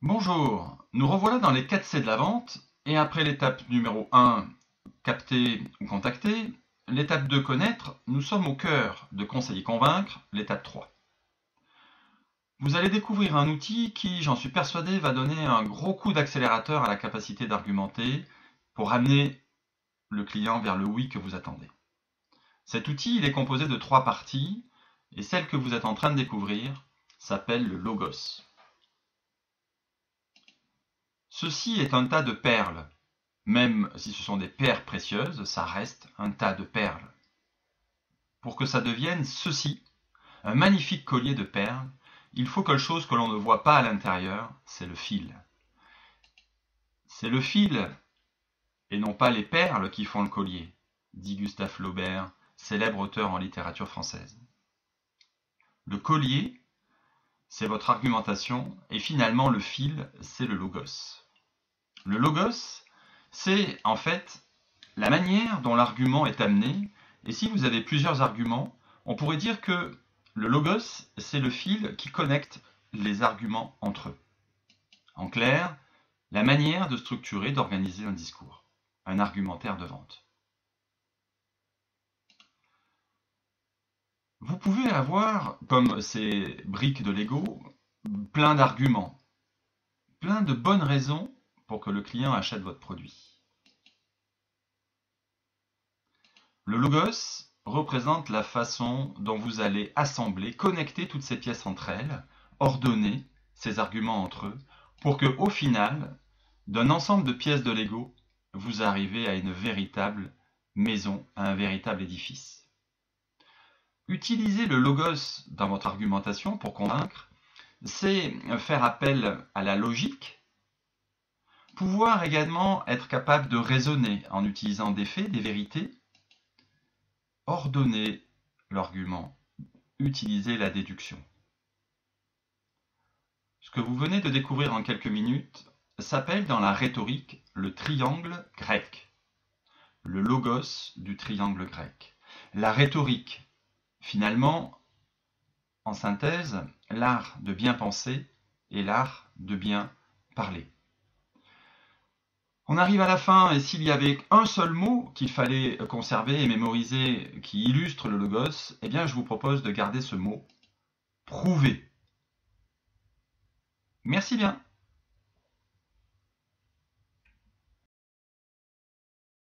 Bonjour, nous revoilà dans les 4 C de la vente, et après l'étape numéro 1, capter ou contacter, l'étape 2, connaître, nous sommes au cœur de conseiller convaincre, l'étape 3. Vous allez découvrir un outil qui, j'en suis persuadé, va donner un gros coup d'accélérateur à la capacité d'argumenter pour amener le client vers le oui que vous attendez. Cet outil, il est composé de 3 parties, et celle que vous êtes en train de découvrir s'appelle le logos. Ceci est un tas de perles. Même si ce sont des pierres précieuses, ça reste un tas de perles. Pour que ça devienne ceci, un magnifique collier de perles, il faut quelque chose que l'on ne voit pas à l'intérieur, c'est le fil. C'est le fil, et non pas les perles, qui font le collier, dit Gustave Flaubert, célèbre auteur en littérature française. Le collier, c'est votre argumentation, et finalement le fil, c'est le logos. Le logos, c'est en fait la manière dont l'argument est amené, et si vous avez plusieurs arguments, on pourrait dire que le logos, c'est le fil qui connecte les arguments entre eux. En clair, la manière de structurer, d'organiser un discours, un argumentaire de vente. Vous pouvez avoir, comme ces briques de Lego, plein d'arguments, plein de bonnes raisons pour que le client achète votre produit. Le logos représente la façon dont vous allez assembler, connecter toutes ces pièces entre elles, ordonner ces arguments entre eux, pour que, au final, d'un ensemble de pièces de Lego, vous arrivez à une véritable maison, à un véritable édifice. Utiliser le logos dans votre argumentation pour convaincre, c'est faire appel à la logique, pouvoir également être capable de raisonner en utilisant des faits, des vérités, ordonner l'argument, utiliser la déduction. Ce que vous venez de découvrir en quelques minutes s'appelle dans la rhétorique le triangle grec, le logos du triangle grec. La rhétorique, finalement, en synthèse, l'art de bien penser et l'art de bien parler. On arrive à la fin, et s'il y avait un seul mot qu'il fallait conserver et mémoriser qui illustre le logos, eh bien je vous propose de garder ce mot, prouver. Merci bien.